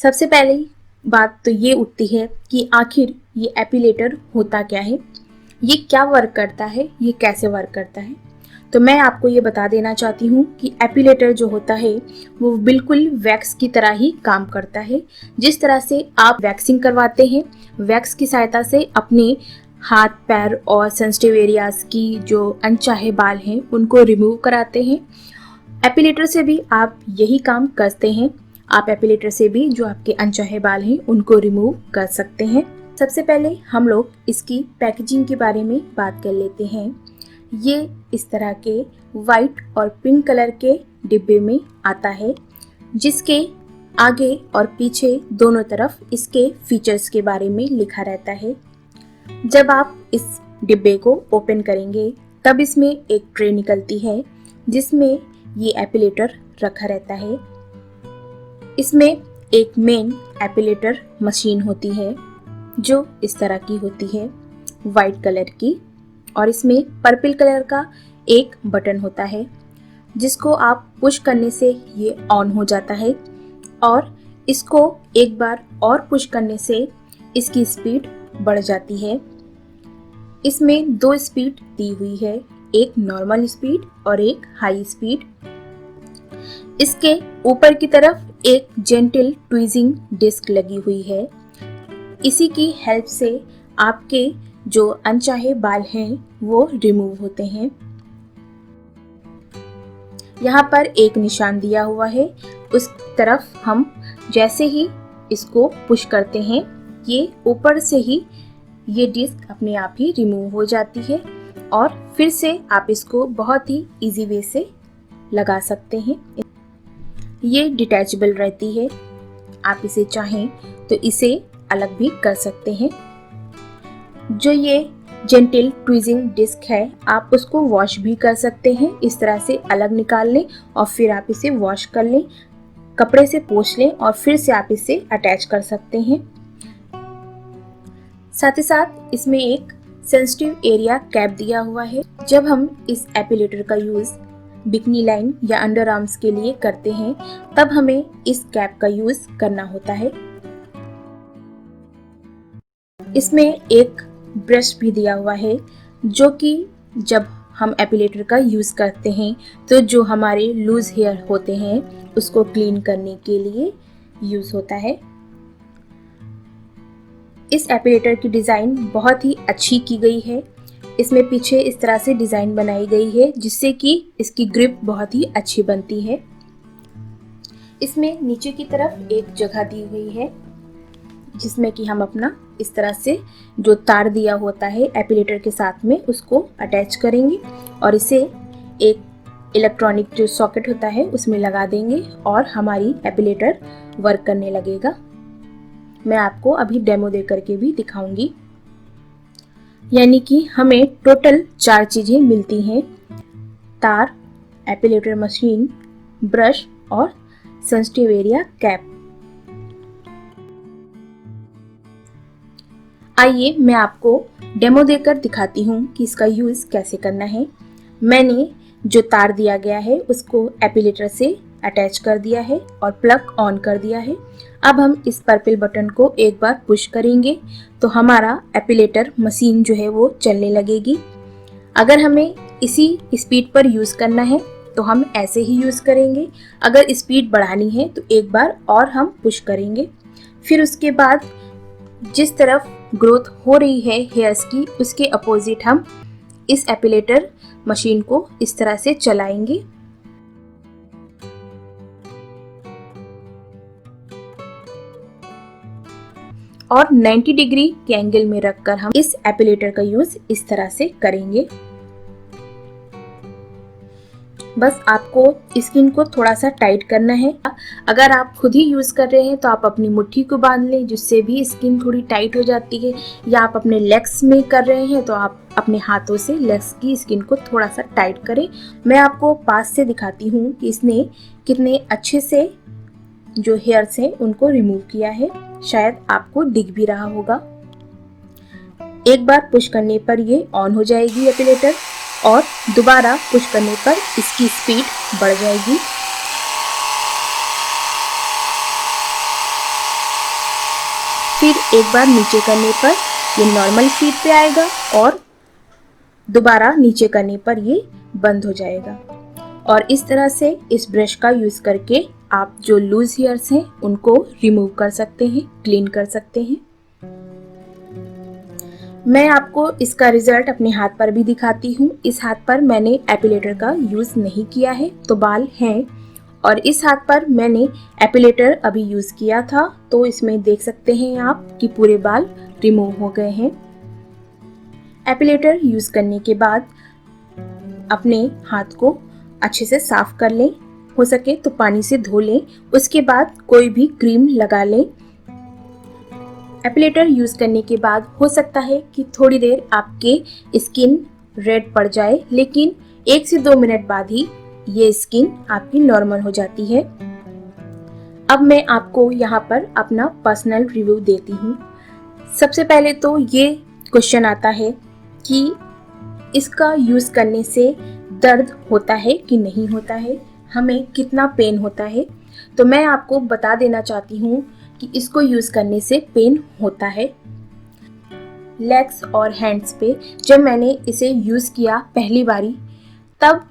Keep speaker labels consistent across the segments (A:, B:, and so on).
A: सबसे पहली बात तो ये उठती है कि आखिर ये एपिलेटर होता क्या है, ये क्या वर्क करता है, ये कैसे वर्क करता है। तो मैं आपको ये बता देना चाहती हूँ कि एपिलेटर जो होता है वो बिल्कुल वैक्स की तरह ही काम करता है। जिस तरह से आप वैक्सिंग करवाते हैं, वैक्स की सहायता से अपने हाथ पैर और सेंसिटिव एरियाज की जो अनचाहे बाल हैं उनको रिमूव कराते हैं, एपिलेटर से भी आप यही काम करते हैं। आप एपिलेटर से भी जो आपके अनचाहे बाल हैं उनको रिमूव कर सकते हैं। सबसे पहले हम लोग इसकी पैकेजिंग के बारे में बात कर लेते हैं। ये इस तरह के वाइट और पिंक कलर के डिब्बे में आता है, जिसके आगे और पीछे दोनों तरफ इसके फीचर्स के बारे में लिखा रहता है। जब आप इस डिब्बे को ओपन करेंगे तब इसमें एक ट्रे निकलती है जिसमें ये एपिलेटर रखा रहता है। इसमें एक मेन एपिलेटर मशीन होती है जो इस तरह की होती है, वाइट कलर की, और इसमें पर्पल कलर का एक बटन होता है जिसको आप पुश करने से ये ऑन हो जाता है, और इसको एक बार और पुश करने से इसकी स्पीड बढ़ जाती है। इसमें दो स्पीड दी हुई है, एक नॉर्मल स्पीड और एक हाई स्पीड। इसके ऊपर की तरफ एक जेंटल ट्विजिंग डिस्क लगी हुई है। इसी की हेल्प से आपके जो अनचाहे बाल हैं वो रिमूव होते हैं। यहाँ पर एक निशान दिया हुआ है, उस तरफ हम जैसे ही इसको पुश करते हैं ये ऊपर से ही ये डिस्क अपने आप ही रिमूव हो जाती है और फिर से आप इसको बहुत ही इजी वे से लगा सकते हैं। ये डिटैचेबल रहती है, आप इसे चाहें तो इसे अलग भी कर सकते हैं। जो ये जेंटल ट्विजिंग डिस्क है आप उसको वॉश भी कर सकते हैं, इस तरह से अलग निकाल लें और फिर आप इसे वॉश कर लें, कपड़े से पोंछ लें और फिर से आप इसे अटैच कर सकते हैं। साथ ही साथ इसमें एक सेंसिटिव एरिया कैप दिया हुआ है। जब हम इस एपिलेटर का यूज बिकनी लाइन या अंडर आर्म्स के लिए करते हैं तब हमें इस कैप का यूज करना होता है। इसमें एक ब्रश भी दिया हुआ है जो कि जब हम एपिलेटर का यूज करते हैं तो जो हमारे लूज हेयर होते हैं उसको क्लीन करने के लिए यूज होता है। इस एपिलेटर की डिज़ाइन बहुत ही अच्छी की गई है। इसमें पीछे इस तरह से डिज़ाइन बनाई गई है जिससे कि इसकी ग्रिप बहुत ही अच्छी बनती है। इसमें नीचे की तरफ एक जगह दी हुई है जिसमें कि हम अपना इस तरह से जो तार दिया होता है एपिलेटर के साथ में उसको अटैच करेंगे और इसे एक इलेक्ट्रॉनिक जो सॉकेट होता है उसमें लगा देंगे और हमारी एपिलेटर वर्क करने लगेगा। मैं आपको अभी डेमो दे करके भी दिखाऊंगी। यानी कि हमें टोटल 4 चीजें मिलती हैं, तार, एपिलेटर मशीन, ब्रश और सेंसिटिव एरिया कैप। आइए मैं आपको डेमो देकर दिखाती हूँ कि इसका यूज कैसे करना है। मैंने जो तार दिया गया है उसको एपिलेटर से अटैच कर दिया है और प्लग ऑन कर दिया है। अब हम इस पर्पल बटन को एक बार पुश करेंगे तो हमारा एपिलेटर मशीन जो है वो चलने लगेगी। अगर हमें इसी स्पीड पर यूज़ करना है तो हम ऐसे ही यूज़ करेंगे, अगर स्पीड बढ़ानी है तो एक बार और हम पुश करेंगे। फिर उसके बाद जिस तरफ ग्रोथ हो रही है हेयर्स की उसके अपोजिट हम इस एपिलेटर मशीन को इस तरह से चलाएंगे। और 90 डिग्री के एंगल में रखकर हम इस एपिलेटर का यूज इस तरह से करेंगे। बस आपको स्किन को थोड़ा सा टाइट करना है। अगर आप खुद ही यूज कर रहे हैं तो आप अपनी मुट्ठी को बांध लें जिससे भी स्किन थोड़ी टाइट हो जाती है, या आप अपने लेग्स में कर रहे हैं तो आप अपने हाथों से लेग्स की स्किन को थोड़ा सा टाइट करें। मैं आपको पास से दिखाती हूँ कि इसने कितने अच्छे से जो हेयर्स हैं उनको रिमूव किया है, शायद आपको दिख भी रहा होगा। एक बार पुश करने पर ये ऑन हो जाएगी एपिलेटर और दोबारा पुश करने पर इसकी स्पीड बढ़ जाएगी। फिर एक बार नीचे करने पर ये नॉर्मल स्पीड पे आएगा और दोबारा नीचे करने पर ये बंद हो जाएगा। और इस तरह से इस ब्रश का यूज करके आप जो लूज हेयर्स हैं उनको रिमूव कर सकते हैं, क्लीन कर सकते हैं। मैं आपको इसका रिजल्ट अपने हाथ पर भी दिखाती हूँ। इस हाथ पर मैंने एपिलेटर का यूज नहीं किया है तो बाल हैं, और इस हाथ पर मैंने एपिलेटर अभी यूज किया था, तो इसमें देख सकते हैं आप कि पूरे बाल रिमूव हो गए हैं। एपिलेटर यूज करने के बाद अपने हाथ को अच्छे से साफ कर लें, हो सके तो पानी से धो लें। उसके बाद कोई भी क्रीम लगा लें। एपिलेटर यूज करने के बाद हो सकता है कि थोड़ी देर आपके स्किन रेड पड़ जाए, लेकिन 1 से 2 मिनट बाद ही ये स्किन आपकी नॉर्मल हो जाती है। अब मैं आपको यहाँ पर अपना पर्सनल रिव्यू देती हूँ। सबसे पहले तो ये क्वेश्चन आता है कि इसका यूज करने से दर्द होता है कि नहीं होता है, हमें कितना पेन होता है। तो मैं आपको बता देना चाहती हूँ कि इसको यूज करने से पेन होता है। लेग्स और हैंड्स पे जब मैंने इसे यूज किया पहली बारी, तब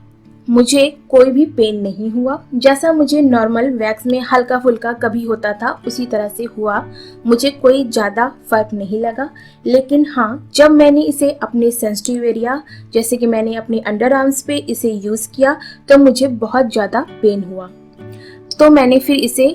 A: मुझे कोई भी पेन नहीं हुआ। जैसा मुझे नॉर्मल वैक्स में हल्का फुल्का कभी होता था उसी तरह से हुआ, मुझे कोई ज़्यादा फर्क नहीं लगा। लेकिन हाँ, जब मैंने इसे अपने सेंसिटिव एरिया जैसे कि मैंने अपने अंडर आर्म्स पे इसे यूज़ किया तो मुझे बहुत ज़्यादा पेन हुआ, तो मैंने फिर इसे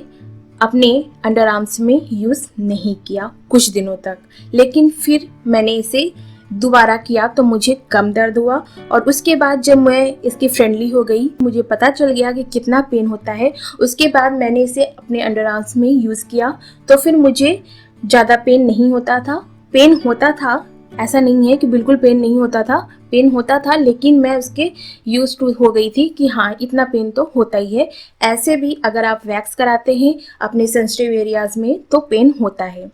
A: अपने अंडर आर्म्स में यूज़ नहीं किया कुछ दिनों तक। लेकिन फिर मैंने इसे दोबारा किया तो मुझे कम दर्द हुआ, और उसके बाद जब मैं इसकी फ्रेंडली हो गई, मुझे पता चल गया कि कितना पेन होता है। उसके बाद मैंने इसे अपने अंडर आर्म्स में यूज़ किया तो फिर मुझे ज़्यादा पेन नहीं होता था। पेन होता था, ऐसा नहीं है कि बिल्कुल पेन नहीं होता था, पेन होता था, लेकिन मैं उसके यूज टू हो गई थी कि हाँ इतना पेन तो होता ही है। ऐसे भी अगर आप वैक्स कराते हैं अपने सेंसिटिव एरियाज में तो पेन होता है।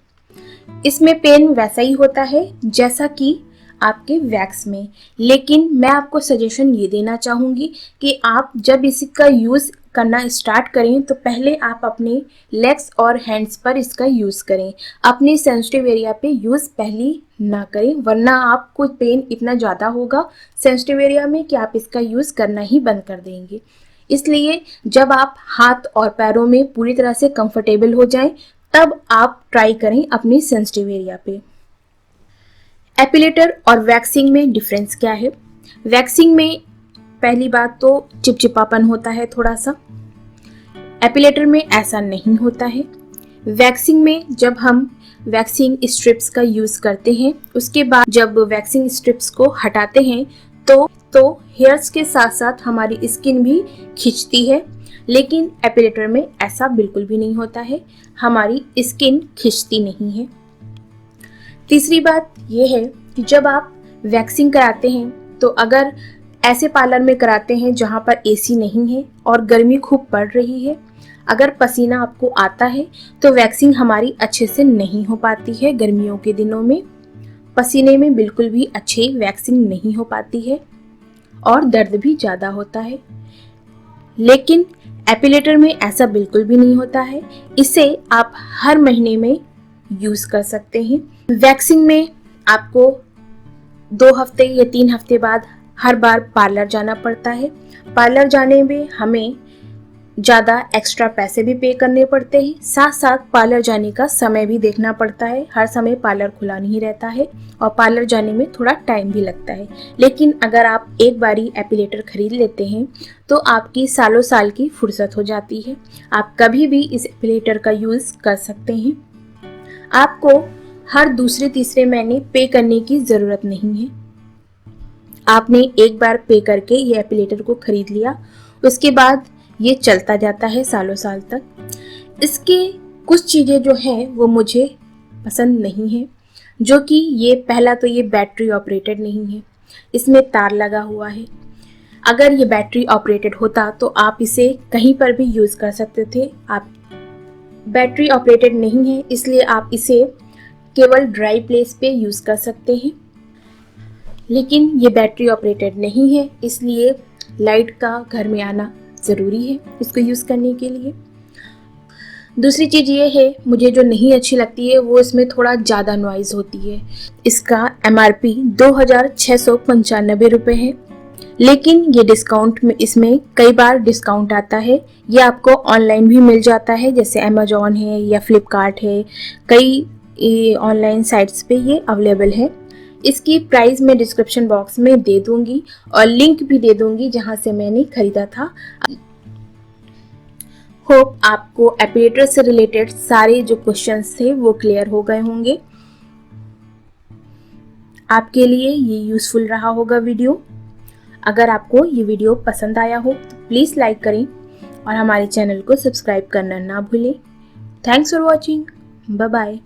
A: इसमें पेन वैसा ही होता है जैसा कि आपके वैक्स में, लेकिन मैं आपको सजेशन ये देना चाहूँगी कि आप जब इसका यूज़ करना स्टार्ट करें तो पहले आप अपने लेग्स और हैंड्स पर इसका यूज़ करें। अपने सेंसिटिव एरिया पे यूज़ पहले ना करें, वरना आपको पेन इतना ज़्यादा होगा सेंसिटिव एरिया में कि आप इसका यूज़ करना ही बंद कर देंगे। इसलिए जब आप हाथ और पैरों में पूरी तरह से कंफर्टेबल हो जाएं, तब आप ट्राई करें अपनी सेंसिटिव एरिया पे। एपिलेटर और वैक्सिंग में डिफरेंस क्या है? वैक्सिंग में पहली बात तो चिपचिपापन होता है थोड़ा सा, एपिलेटर में ऐसा नहीं होता है। वैक्सिंग में जब हम वैक्सिंग स्ट्रिप्स का यूज करते हैं, उसके बाद जब वैक्सिंग स्ट्रिप्स को हटाते हैं तो हेयर्स के साथ साथ हमारी स्किन भी खिंचती है, लेकिन एपिलेटर में ऐसा बिल्कुल भी नहीं होता है, हमारी स्किन खिंचती नहीं है। तीसरी बात यह है कि जब आप वैक्सिंग कराते हैं तो अगर ऐसे पार्लर में कराते हैं जहां पर एसी नहीं है और गर्मी खूब पड़ रही है, अगर पसीना आपको आता है तो वैक्सिंग हमारी अच्छे से नहीं हो पाती है। गर्मियों के दिनों में पसीने में बिल्कुल भी अच्छी वैक्सिंग नहीं हो पाती है और दर्द भी ज़्यादा होता है। लेकिन एपिलेटर में ऐसा बिल्कुल भी नहीं होता है, इसे आप हर महीने में यूज़ कर सकते हैं। वैक्सिंग में आपको 2 हफ्ते या 3 हफ्ते बाद हर बार पार्लर जाना पड़ता है। पार्लर जाने में हमें ज़्यादा एक्स्ट्रा पैसे भी पे करने पड़ते हैं, साथ साथ पार्लर जाने का समय भी देखना पड़ता है। हर समय पार्लर खुला नहीं रहता है और पार्लर जाने में थोड़ा टाइम भी लगता है। लेकिन अगर आप एक बारी एपिलेटर खरीद लेते हैं तो आपकी सालों साल की फुर्सत हो जाती है। आप कभी भी इस एपिलेटर का यूज़ कर सकते हैं। आपको हर दूसरे तीसरे महीने पे करने की ज़रूरत नहीं है। आपने एक बार पे करके ये एपिलेटर को खरीद लिया, उसके बाद ये चलता जाता है सालों साल तक। इसके कुछ चीज़ें जो हैं वो मुझे पसंद नहीं है, जो कि ये पहला तो ये बैटरी ऑपरेटेड नहीं है, इसमें तार लगा हुआ है। अगर ये बैटरी ऑपरेटेड होता तो आप इसे कहीं पर भी यूज़ कर सकते थे। आप बैटरी ऑपरेटेड नहीं है, इसलिए आप इसे केवल ड्राई प्लेस पे यूज़ कर सकते हैं। लेकिन ये बैटरी ऑपरेटेड नहीं है, इसलिए लाइट का घर में आना ज़रूरी है इसको यूज़ करने के लिए।
B: दूसरी चीज़ ये है, मुझे जो नहीं अच्छी लगती है वो इसमें थोड़ा ज़्यादा नॉइज़ होती है। इसका MRP 2695 रुपये है, लेकिन ये डिस्काउंट में, इसमें कई बार डिस्काउंट आता है। ये आपको ऑनलाइन भी मिल जाता है, जैसे अमेजॉन है या फ्लिपकार्ट है, कई ऑनलाइन साइट्स पे ये अवेलेबल है। इसकी प्राइस मैं डिस्क्रिप्शन बॉक्स में दे दूंगी और लिंक भी दे दूंगी जहां से मैंने खरीदा था। होप आपको एपिलेटर से रिलेटेड सारे जो क्वेश्चंस थे वो क्लियर हो गए होंगे। आपके लिए ये यूज़फुल रहा होगा वीडियो। अगर आपको ये वीडियो पसंद आया हो तो प्लीज़ लाइक करें और हमारे चैनल को सब्सक्राइब करना ना भूलें। Thanks for watching. Bye bye.